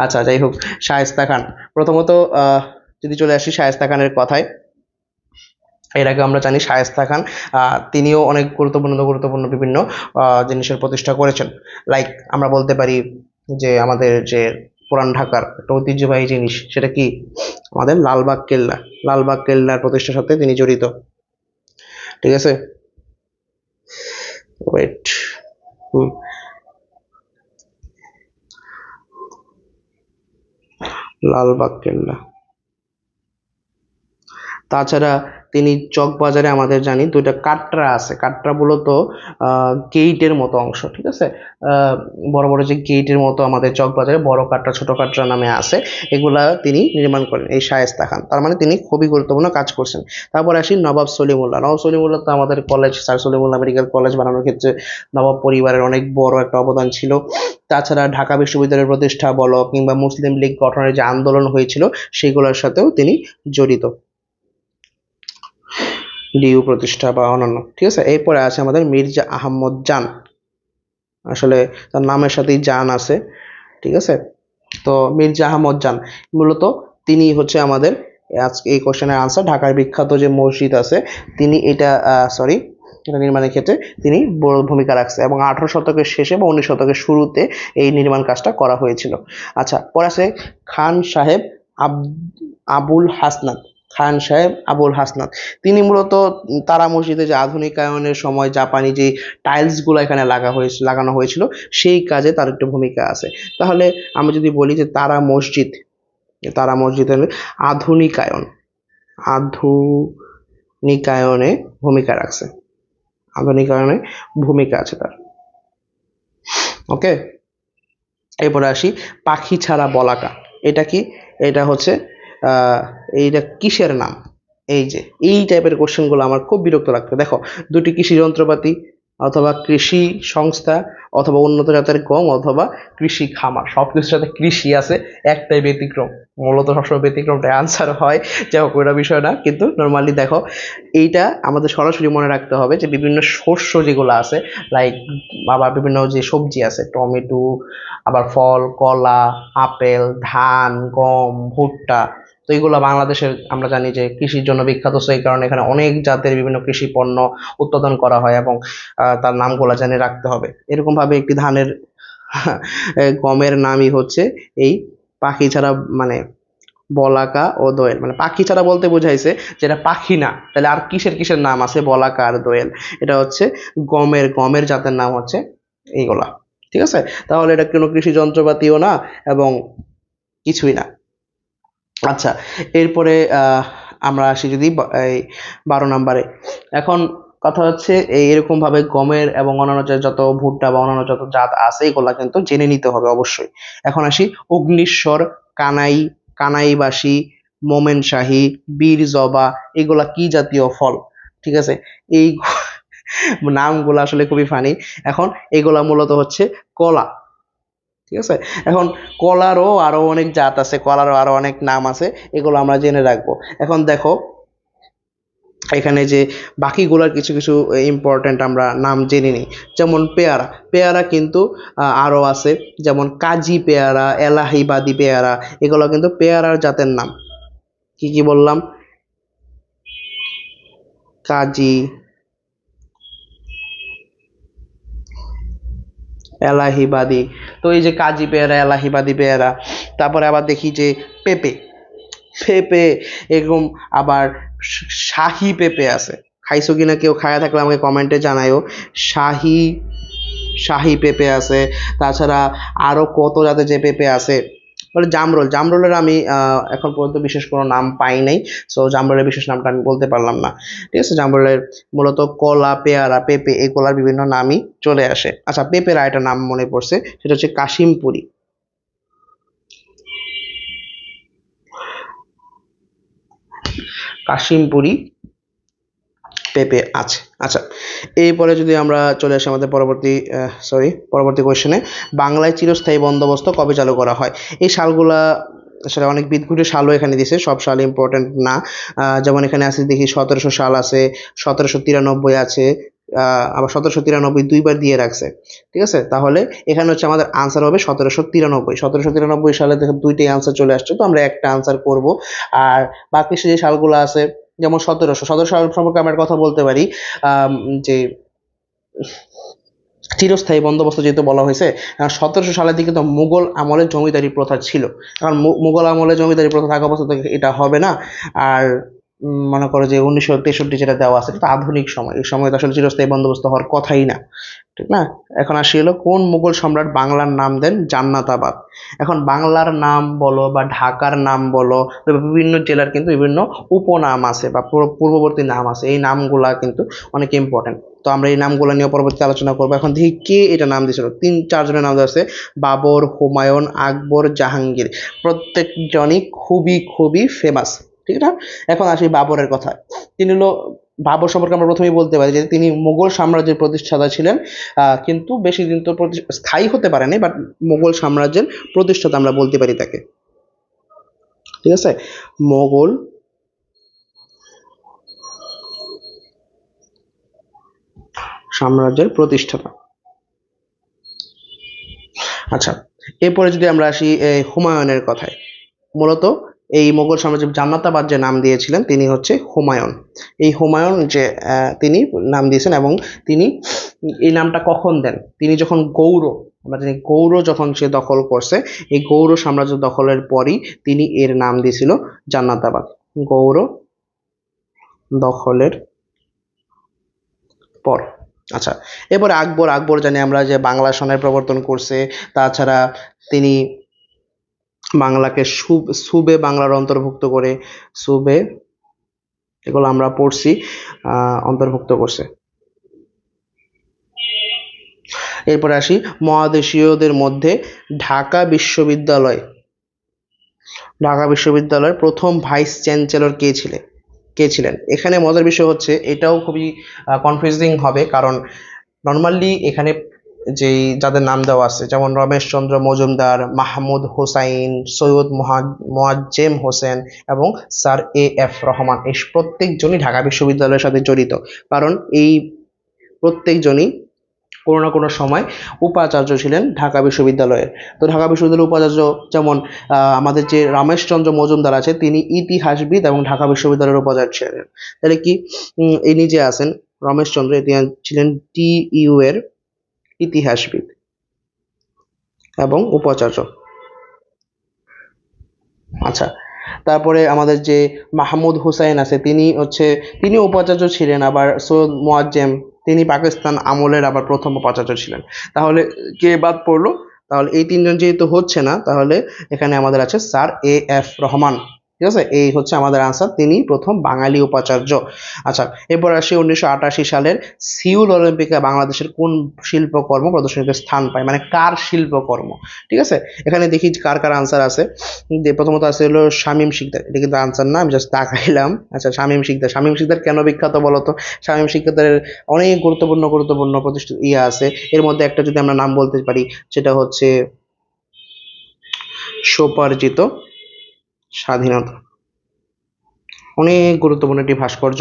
আচ্ছা, যাই হোক, শায়েস্তা খান প্রথমত, যদি চলে আসি শায়েস্তা খানের কথায়, এর আগে আমরা জানি শায়েস্তা খান তিনিও অনেক গুরুত্বপূর্ণ বিভিন্ন জিনিসের প্রতিষ্ঠা করেছেন। লাইক আমরা বলতে পারি যে আমাদের যে পুরান ঢাকার একটা ঐতিহ্যবাহী জিনিস, সেটা কি? আমাদের লালবাগ কেল্লা। লালবাগ কেল্লার প্রতিষ্ঠার সাথে তিনি জড়িত, ঠিক আছে? ওয়েট, লালবাগ কেল্লা। তাছাড়া তিনি চকবাজারে আমাদের জানি দুইটা কাটরা আছে, কাটরা মূলত গেইটের মতো অংশ, ঠিক আছে? বড় বড় যে গেইটের মতো আমাদের চকবাজারে বড় কাটরা, ছোট কাটরা নামে আছে, এগুলা তিনি নির্মাণ করেন, এই শায়েস্তা খান। তার মানে তিনি খুবই গুরুত্বপূর্ণ কাজ করছেন। তারপরে আসি নবাব সলিমুল্লাহ। নবাব সলিমুল্লাহ তো আমাদের college, sir Salimullah medical college বানানোর ক্ষেত্রে নবাব পরিবারের অনেক বড় একটা অবদান ছিল। তাছাড়া ঢাকা বিশ্ববিদ্যালয়ের প্রতিষ্ঠা বলো কিংবা মুসলিম লীগ গঠনের যে আন্দোলন হয়েছিল সেগুলোর সাথেও তিনি জড়িত, ডিইউ প্রতিষ্ঠা বা অন্যান্য, ঠিক আছে? এরপরে আছে আমাদের মির্জা আহমদ জান, আসলে তার নামের সাথেই জান আছে, ঠিক আছে? তো মির্জা আহমদ জান মূলত তিনি হচ্ছে আমাদের আজকে এই কোশ্চেনের আনসার। ঢাকার বিখ্যাত যে মসজিদ আছে, তিনি এটা এটা নির্মাণের ক্ষেত্রে তিনি বড় ভূমিকা রাখছে, এবং 18 শতকের শেষে বা 19 শতকের শুরুতে এই নির্মাণ কাজটা করা হয়েছিল। আচ্ছা, পরে আছে খান সাহেব আবুল হাসনাত। খান সাহেব আবুল হাসনাত তিনি মূলত তারা মসজিদে যে আধুনিকায়নের সময় জাপানি যে টাইলসগুলো এখানে লাগানো হয়েছিল সেই কাজে তার একটু ভূমিকা আছে। তাহলে আমি যদি বলি যে তারা মসজিদের আধুনিকায়নে ভূমিকা রাখছে, আধুনিকায়নে ভূমিকা আছে তার। ওকে, এরপরে আসি পাখি ছাড়া বলাকা। এটা কি? এটা হচ্ছে এইটা কিসের নাম? এই যে এই টাইপের কোশ্চেনগুলো আমার খুব বিরক্ত লাগতো। দেখো, দুটি কৃষি যন্ত্রপাতি, অথবা কৃষি সংস্থা, অথবা উন্নত জাতের গম, অথবা কৃষি খামার, সবকিছুর সাথে কৃষি আছে, একটাই ব্যতিক্রম। মূলত সবসময় ব্যতিক্রমটা আনসার হয়, যাই হোক ওটা বিষয় না, কিন্তু নর্মালি দেখো এইটা আমাদের সরাসরি মনে রাখতে হবে যে বিভিন্ন শস্য যেগুলো আছে, লাইক আবার বিভিন্ন যে সবজি আছে, টমেটো, আবার ফল, কলা, আপেল, ধান, গম, ভুট্টা, তো এইগুলো বাংলাদেশের আমরা জানি যে কৃষির জন্য বিখ্যাত, সেই কারণে এখানে অনেক জাতের বিভিন্ন কৃষি পণ্য উৎপাদন করা হয়, এবং তার নামগুলো জেনে রাখতে হবে। এরকম ভাবে একটি ধানের গমের নামই হচ্ছে এই পাখি ছাড়া, মানে বলাকা ও দোয়েল। মানে পাখি ছাড়া বলতে বোঝাইছে যেটা পাখি না, তাহলে আর কিসের নাম আছে বলাকা আর দোয়েল? এটা হচ্ছে গমের জাতের নাম হচ্ছে এইগুলা, ঠিক আছে? তাহলে এটা কোনো কৃষি যন্ত্রপাতিও না এবং কিছুই না। আচ্ছা, এরপরে আমরা আসি যদি এই 12 নম্বরে। এখন কথা হচ্ছে এরকম ভাবে গমের এবং অন্যান্য যত ভুট্টা বা অন্যান্য যত জাত আছে এগুলা কিন্তু জেনে নিতে হবে অবশ্যই। এখন আসি অগ্নিশ্বর, কানাইবাসী, মোমেন শাহী, বীর জবা, এগুলা কি জাতীয় ফল? ঠিক আছে, এই নামগুলো আসলে খুবই ফানি। এখন এগুলা মূলত হচ্ছে কলা। ঠিক আছে, এখন কলারও আরো অনেক জাত আছে, কলারও আরো অনেক নাম আছে, এগুলো আমরা জেনে রাখবো। এখন দেখো এখানে যে বাকিগুলার কিছু কিছু ইম্পর্ট্যান্ট আমরা নাম জেনে নিই। যেমন পেয়ারা, পেয়ারা কিন্তু আরো আছে, যেমন কাজী পেয়ারা, এলাহিবাদি পেয়ারা, এগুলো কিন্তু পেয়ারার জাতের নাম। কি কি বললাম? কাজী, এলাহিবাদি। তো এই যে কাজী পেয়ারা, এলাহিবাদি পেয়ারা। তারপরে আবার দেখি যে পেঁপে, পেঁপে এরকম আবার শাহী পেঁপে আছে। খাইছো কিনা, কেউ খায়া থাকলে আমাকে কমেন্টে জানাইও। শাহী, শাহী পেঁপে আছে। তাছাড়া আরো কত জাতের যে পেঁপে আছে। বলে জামরুল, জামরুলের আমি এখন পর্যন্ত বিশেষ কোনো নাম পাই নাই, সো জামরুলের বিশেষ নামটা আমি বলতে পারলাম না। ঠিক আছে, জামরুলের মূলত কলা, পেয়ারা, পেঁপে এগুলার বিভিন্ন নামই চলে আসে। আচ্ছা, পেঁপের আরেকটা নাম মনে পড়ছে, সেটা হচ্ছে কাশিমপুরি। কাশিমপুরি পেঁপে আছে। আচ্ছা, এরপরে যদি আমরা চলে আসি আমাদের পরবর্তী কোয়েশ্চেনে, বাংলায় চিরস্থায়ী বন্দোবস্ত কবে চালু করা হয়? এই সালগুলা আসলে অনেক বিদঘুটে সালও এখানে দিছে, সব সাল ইম্পর্টেন্ট না। যেমন এখানে আছে দেখি 1700 সাল আছে, 1793 আছে, আবার 1793 দুইবার দিয়ে রাখছে। ঠিক আছে, তাহলে এখানে হচ্ছে আমাদের আনসার হবে 1793। 1793 সালে দেখো দুইটাই আনসার চলে আসছে, তো আমরা একটা আনসার করব। আর বাকি যে সালগুলো আছে, যেমন 1700 সাল সম্পর্কে আমরা একটা কথা বলতে পারি, যে চিরস্থায়ী বন্দোবস্ত যেহেতু বলা হয়েছে, 1700 সালের দিকে তো মুঘল আমলে জমিদারি প্রথা ছিল। কারণ মুঘল আমলে জমিদারি প্রথা থাকা অবস্থা থেকে এটা হবে না। আর মনে করো যে 1963 যেটা দেওয়া আছে, এটা তো আধুনিক সময়, এই সময় তো আসলে চিরস্থায়ী বন্দোবস্ত হওয়ার কথাই না। ঠিক না? এখন আসি হলো, কোন মুঘল সম্রাট বাংলার নাম দেন জান্নাতাবাদ? এখন বাংলার নাম বলো বা ঢাকার নাম বলো, বিভিন্ন জেলার কিন্তু বিভিন্ন উপনাম আছে বা পূর্ববর্তী নাম আছে, এই নামগুলা কিন্তু অনেক ইম্পর্টেন্ট। তো আমরা এই নামগুলো নিয়ে পরবর্তীতে আলোচনা করবো। এখন দেখি কে এটা নাম দিয়েছিল। 3-4 জনের নাম দেওয়া আছে, বাবর, হুমায়ুন, আকবর, জাহাঙ্গীর। প্রত্যেকজনই খুবই খুবই ফেমাস। ঠিক না? এখন আসি বাবরের কথা। তিনি হলো, বাবর সম্পর্কে আমরা প্রথমেই বলতে পারি যে তিনি মুঘল সাম্রাজ্যের প্রতিষ্ঠাতা ছিলেন, কিন্তু বেশি দিন তো স্থায়ী হতে পারেনি, বাট মুঘল সাম্রাজ্যের প্রতিষ্ঠাতা আমরা বলতে পারি তাকে। ঠিক আছে, মোগল সাম্রাজ্যের প্রতিষ্ঠাতা। আচ্ছা, এরপরে যদি আমরা আসি হুমায়ুনের কথায়, মূলত এই মোগল সাম্রাজ্যের জান্নাতাবাদ যে নাম দিয়েছিলেন তিনি হচ্ছে হুমায়ুন। এই হুমায়ুন যে তিনি নাম দিয়েছেন, এবং তিনি এই নামটা কখন দেন? তিনি যখন গৌড়, আমরা জানি গৌড় যখন সে দখল করছে, এই গৌড় সাম্রাজ্য দখলের পরই তিনি এর নাম দিয়েছিল জান্নাতাবাদ। গৌড় দখলের পর। আচ্ছা, এরপরে আকবর। আকবর জানি আমরা যে বাংলা সনের প্রবর্তন করছে। তাছাড়া তিনি বাংলাকে সুবে বাংলার অন্তর্ভুক্ত করে, সুবে, এগুলো আমরা পড়ছি, অন্তর্ভুক্ত করছে। এরপরে আসি মহাদেশীয়দের মধ্যে ঢাকা বিশ্ববিদ্যালয়, ঢাকা বিশ্ববিদ্যালয়ের প্রথম ভাইস চ্যান্সেলর কে ছিলেন? এখানে মজার বিষয় হচ্ছে, এটাও খুবই কনফিউজিং হবে, কারণ নর্মালি এখানে যেই যাদের নাম দেওয়া আছে, যেমন রমেশচন্দ্র মজুমদার, মাহমুদ হোসাইন, সৈয়দ মোয়াজ্জেম হোসেন এবং স্যার এ.এফ রহমান, এই প্রত্যেকজনই ঢাকা বিশ্ববিদ্যালয়ের সাথে জড়িত। কারণ এই প্রত্যেকজনই কোনো না কোনো সময় উপাচার্য ছিলেন ঢাকা বিশ্ববিদ্যালয়ের। তো ঢাকা বিশ্ববিদ্যালয়ের উপাচার্য যেমন আমাদের যে রমেশচন্দ্র মজুমদার আছে, তিনি ইতিহাসবিদ এবং ঢাকা বিশ্ববিদ্যালয়ের উপাচার্য ছিলেন। তাহলে কি ইনি যে আছেন রমেশচন্দ্র, তিনি ছিলেন টিইউ এর ইতিহাসবিদ এবং উপাচার্য। আচ্ছা, তারপরে আমাদের যে মাহমুদ হুসাইন আছে, তিনি উপাচার্য ছিলেন। আবার সৈয়দ মোয়াজ্জেম, তিনি পাকিস্তান আমলের আবার প্রথম উপাচার্য ছিলেন। তাহলে কে বাদ পড়লো? তাহলে এই তিনজন যেহেতু হচ্ছে না, তাহলে এখানে আমাদের আছে স্যার এ.এফ রহমান। ঠিক আছে, এই হচ্ছে আমাদের আনসার, তিনি প্রথম বাঙালি উপাচার্য। আচ্ছা, এরপর আসি 1988 সালের সিউল অলিম্পিকে বাংলাদেশের কোন শিল্পকর্ম প্রদর্শনীতে স্থান পায়, মানে কার শিল্পকর্ম। ঠিক আছে, এখানে দেখি কার কার আনসার আছে। যে প্রথমত আছে হলো শামীম শিকদার, এটা কিন্তু আনসার না, আমি জাস্ট তাকাইলাম। আচ্ছা, শামীম শিকদার, শামীম শিকদার কেন বিখ্যাত বলতো? শামীম শিকদারের অনেক গুরুত্বপূর্ণ গুরুত্বপূর্ণ প্রতিষ্ঠিত আছে, এর মধ্যে একটা যদি আমরা নাম বলতে পারি সেটা হচ্ছে স্বোপার্জিত স্বাধীনতা, অনেক গুরুত্বপূর্ণ একটি ভাস্কর্য।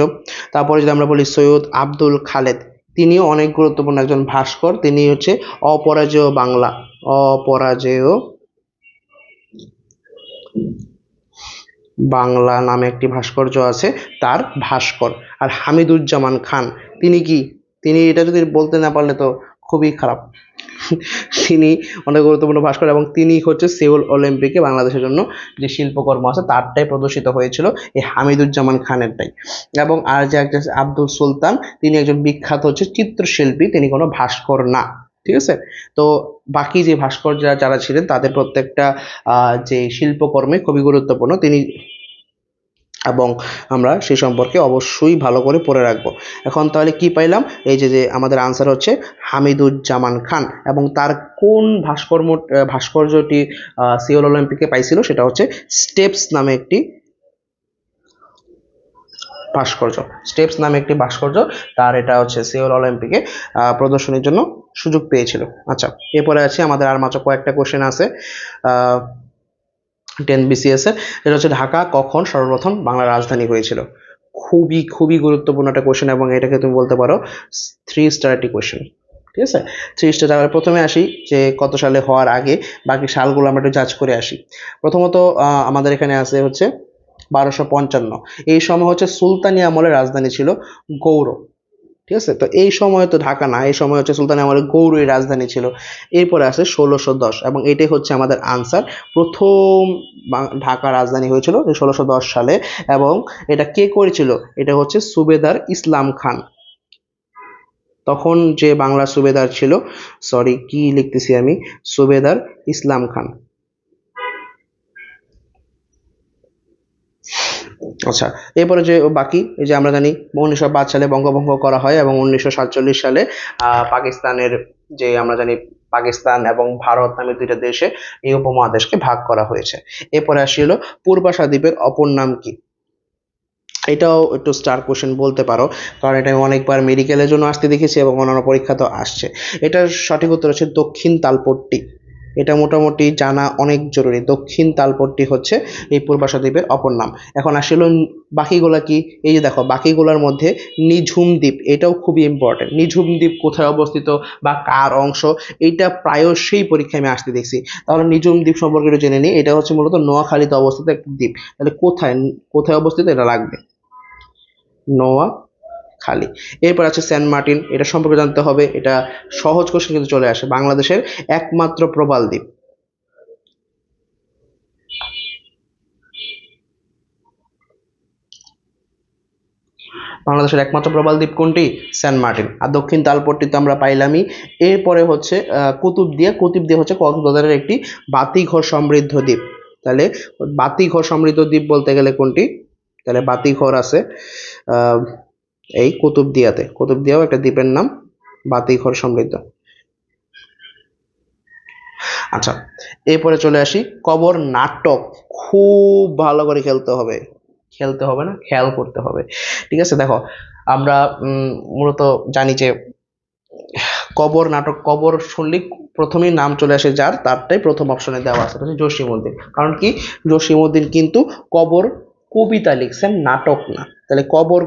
তারপরে যদি আমরা বলি সৈয়দ আব্দুল খালেদ, তিনিও অনেক গুরুত্বপূর্ণ একজন ভাস্কর, তিনি হচ্ছে অপরাজেয় বাংলা, অপরাজেয় বাংলা নামে একটি ভাস্কর্য আছে, তার ভাস্কর। আর হামিদুজ্জামান খান, তিনি কি, তিনি এটা যদি বলতে না পারলে তো খুবই খারাপ। তিনি অনেক গুরুত্বপূর্ণ ভাস্কর এবং তিনি হচ্ছে সেউল অলিম্পিকে বাংলাদেশের জন্য যে শিল্পকর্ম আছে তারটাই প্রদর্শিত হয়েছিল, এই হামিদুজ্জামান খানেরটাই। এবং আর যে একজন আব্দুল সুলতান, তিনি একজন বিখ্যাত হচ্ছে চিত্রশিল্পী, তিনি কোনো ভাস্কর না। ঠিক আছে, তো বাকি যে ভাস্কর যারা ছিলেন তাদের প্রত্যেকটা যে শিল্পকর্মে খুবই গুরুত্বপূর্ণ তিনি, এবং আমরা সেই সম্পর্কে অবশ্যই ভালো করে পড়ে রাখবো। এখন তাহলে কি পাইলাম, এই যে যে আমাদের আনসার হচ্ছে হামিদুজ্জামান খান, এবং তার কোন ভাস্কর্যটি সিওল অলিম্পিকে পাইছিল, সেটা হচ্ছে স্টেপস নামে একটি ভাস্কর্য, স্টেপস নামে একটি ভাস্কর্য, তার এটা হচ্ছে সিওল অলিম্পিকে প্রদর্শনীর জন্য সুযোগ পেয়েছিল। আচ্ছা, এরপরে আছে আমাদের আর মাত্র কয়েকটা কোশ্চেন আছে 10 BCS এর, এটা হচ্ছে ঢাকা কখন সর্বপ্রথম বাংলার রাজধানী হয়েছিল। খুবই খুবই গুরুত্বপূর্ণ একটা কোশ্চেন, এবং এটাকে তুমি বলতে পারো 3 স্টার একটি কোশ্চেন। ঠিক আছে, 3 স্টার। তাহলে প্রথমে আসি যে কত সালে হওয়ার আগে, বাকি সালগুলো আমরা একটু জাজ করে আসি। প্রথমত আমাদের এখানে আছে হচ্ছে 1255, এই সময় হচ্ছে সুলতানি আমলের রাজধানী ছিল গৌড়। ঠিক আছে, তো এই সময় তো ঢাকা না, এই সময় হচ্ছে সুলতানি আমলের গৌড়ই রাজধানী ছিল। এরপরে আছে 1610, এবং এটাই হচ্ছে আমাদের আনসার, প্রথম ঢাকা রাজধানী হয়েছিল 1610 সালে। এবং এটা কে করেছিল, এটা হচ্ছে সুবেদার ইসলাম খান, তখন যে বাংলা সুবেদার ছিল, সরি কি লিখতেছি আমি, সুবেদার ইসলাম খান। আচ্ছা, এরপরে যে বাকি, এই যে আমরা জানি 1905 সালে বঙ্গভঙ্গ করা হয়, এবং 1947 সালে পাকিস্তানের, যে আমরা জানি পাকিস্তান এবং ভারত নামে দুইটা দেশে এই উপমহাদেশকে ভাগ করা হয়েছে। এরপরে আসি হলো পূর্বাশা দ্বীপের অপর নাম কি। এটাও একটু স্টার কোশ্চেন বলতে পারো, কারণ এটা আমি অনেকবার মেডিকেলের জন্য আসতে দেখেছি এবং অন্যান্য পরীক্ষাতেও আসছে। এটার সঠিক উত্তর হচ্ছে দক্ষিণ তালপট্টি। এটা মোটামুটি জানা অনেক জরুরি, দক্ষিণ তালপট্টি হচ্ছে এই পূর্বাশা দ্বীপের অপর নাম। এখন আসলে বাকিগুলা কি, এই যে দেখো বাকিগুলোর মধ্যে নিঝুম দ্বীপ, এটাও খুবই ইম্পর্টেন্ট। নিঝুম দ্বীপ কোথায় অবস্থিত বা কার অংশ, এইটা প্রায়শই পরীক্ষায় আমি আসতে দেখছি। তাহলে নিঝুম দ্বীপ সম্পর্কে একটু জেনে নিই, এটা হচ্ছে মূলত নোয়াখালীতে অবস্থিত একটি দ্বীপ। তাহলে কোথায় কোথায় অবস্থিত এটা লাগবে, নোয়াখালী। এরপর আছে সেন্ট মার্টিন, এটা সম্পর্কে জানতে হবে, এটা সহজ কোশ্চেন কিন্তু চলে আসে, বাংলাদেশের একমাত্র প্রবাল দ্বীপ। বাংলাদেশের একমাত্র প্রবাল দ্বীপ কোনটি, সেন্ট মার্টিন। আর দক্ষিণ তালপট্টি তো আমরা পাইলামই। এরপরে হচ্ছে কুতুবদিয়া, কুতুবদিয়া হচ্ছে কক্সবাজারের একটি বাতিঘর সমৃদ্ধ দ্বীপ। তাহলে বাতিঘর সমৃদ্ধ দ্বীপ বলতে গেলে কোনটি, তাহলে বাতিঘর আছে এই কুতুবদিয়াতে, কুতুবদিয়াও একটা দ্বীপের নাম, বাতিঘর সমৃদ্ধ। আচ্ছা, এরপরে চলে আসি কবর নাটক, খুব ভালো করে খেলতে হবে, খেলতে হবে না, খেয়াল করতে হবে। ঠিক আছে, দেখো আমরা মূলত জানি যে কবর নাটক, কবর শুনলেই প্রথমেই নাম চলে আসে যার, তারটাই প্রথম অপশনে দেওয়া আছে, হচ্ছে জসিমউদ্দিন। কারণ কি, জসিমউদ্দিন কিন্তু কবর কবিতা লিখছেন, নাটক না। তাহলে কবর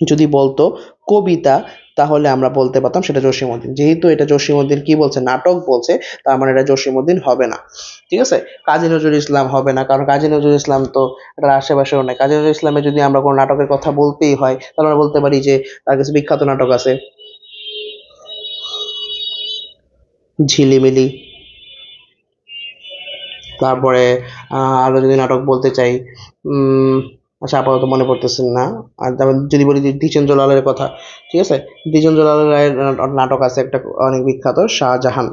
যদি বলতো কবিতা, তাহলে আমরা বলতে পারতাম সেটা জসিমউদ্দিন। যেহেতু এটা জসিমউদ্দিন কি বলছে, নাটক বলছে, তার মানে এটা জসিমউদ্দিন হবে না। ঠিক আছে, কাজী নজরুল ইসলাম হবে না, কারণ কাজী নজরুল ইসলাম তো এটার আশেপাশেও নাই। কাজী নজরুল ইসলামের যদি আমরা কোনো নাটকের কথা বলতেই হয়, তাহলে আমরা বলতে পারি যে তার কাছে বিখ্যাত নাটক আছে ঝিলিমিলি। তারপরে আরো যদি নাটক বলতে চাই, আচ্ছা আপাতত মনে পড়তেছে না। আর তারপর যদি বলি যে দ্বিজেন্দ্রলালের কথা, ঠিক আছে, দ্বিজেন্দ্রলাল রায়ের নাটক আছে একটা অনেক বিখ্যাত, শাহজাহান।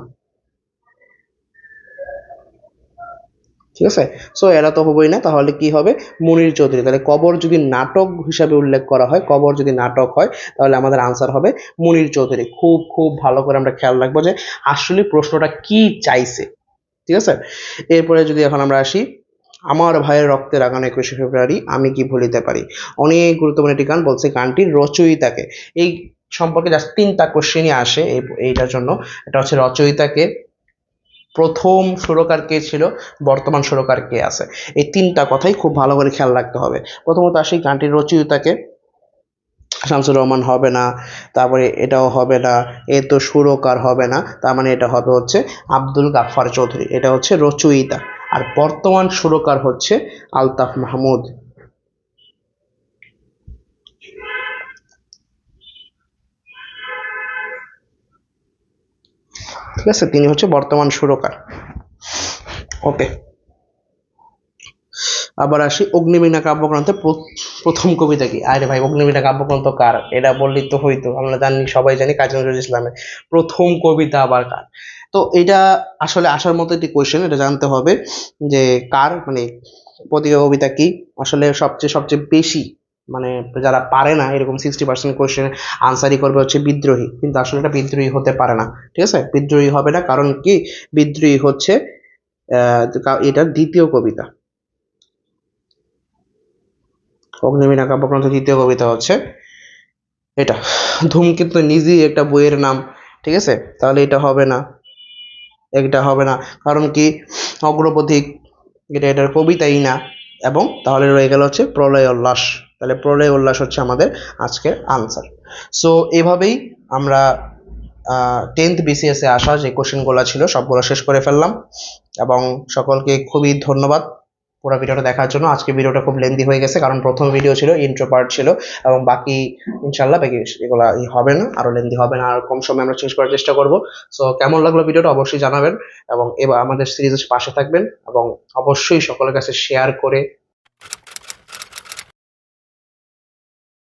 ঠিক আছে। সো এরা তো হবেই না, তাহলে কি হবে? মুনির চৌধুরী। তাহলে কবর যদি নাটক হিসাবে উল্লেখ করা হয়, কবর যদি নাটক হয়, তাহলে আমাদের আনসার হবে মুনির চৌধুরী। খুব খুব ভালো করে আমরা খেয়াল রাখবো যে আসলে প্রশ্নটা কি চাইছে। ঠিক আছে। এরপরে যদি এখন আমরা আসি, আমার ভাইয়ের রক্তে রাগানো 21শে ফেব্রুয়ারি আমি কি ভুলিতে পারি, অনেক গুরুত্বপূর্ণ একটি গান। বলছে গানটির রচয়িতাকে। এই সম্পর্কে জাস্ট 3টা কোশ্চেনই আসে এইটার জন্য। এটা হচ্ছে রচয়িতাকে, প্রথম সুরকার কে ছিল, বর্তমান সুরকার কে আছে। এই 3টা কথাই খুব ভালো করে খেয়াল রাখতে হবে। প্রথমত আসি গানটির রচয়িতাকে, শামসুর রহমান হবে না, তারপরে এটাও হবে না, এ তো সুরকার হবে না, তার মানে এটা হবে হচ্ছে আব্দুল গাফফার চৌধুরী, এটা হচ্ছে রচয়িতা। আর বর্তমান সুরকার হচ্ছে আলতাফ মাহমুদ। ঠিক আছে, তিনি হচ্ছে বর্তমান সুরকার। ওকে। আবার আসি অগ্নিবীণা কাব্যগ্রন্থের প্রথম কবিতা কি? আরে ভাই, অগ্নিবীণা কাব্যগ্রন্থ কার এটা বললেই তো হইতো, আমরা জানি, সবাই জানি কাজী নজরুল ইসলামের। প্রথম কবিতা আবার কার? তো এটা আসলে আসার মতো একটি কোয়েশ্চেন, এটা জানতে হবে যে কার, মানে প্রতি কবিতা কি। আসলে সবচেয়ে সবচেয়ে বেশি, মানে যারা পারে না এরকম 60% কোয়েশ্চেন আনসারই করবে হচ্ছে বিদ্রোহী, কিন্তু আসলে এটা বিদ্রোহী হতে পারে না। ঠিক আছে, বিদ্রোহী হবে না, কারণ কি? বিদ্রোহী হচ্ছে এটার দ্বিতীয় কবিতা। অগ্নিবীণা কাব্যগ্রন্থের দ্বিতীয় কবিতা হচ্ছে এটা। ধূমকেতু নিজেই একটা বইয়ের নাম। ঠিক আছে, তাহলে এটা হবে না, এটা হবে না। কারণ কি? অগ্রপথিক, এটা এটার কবিতাই না। এবং তাহলে রয়ে গেল হচ্ছে প্রলয় উল্লাস। তাহলে প্রলয় উল্লাস হচ্ছে আমাদের আজকের আনসার। সো এভাবেই আমরা 10th BCS এ আসা যে কোশ্চেনগুলো ছিল সবগুলো শেষ করে ফেললাম। এবং সকলকে খুবই ধন্যবাদ পুরো ভিডিওটা দেখার জন্য। আজকে ভিডিওটা খুব লেন্দি হয়ে গেছে, কারণ প্রথম ভিডিও ছিল, ইন্ট্রো পার্ট ছিল, এবং বাকি ইনশাল্লাহ বাকি এগুলা হবে না, আরো লেন্দি হবে না, আর কম সময় আমরা চেঞ্জ করার চেষ্টা করব। সো কেমন লাগলো ভিডিওটা অবশ্যই জানাবেন, এবং এবার আমাদের সিরিজের পাশে থাকবেন, এবং অবশ্যই সকলের কাছে শেয়ার করে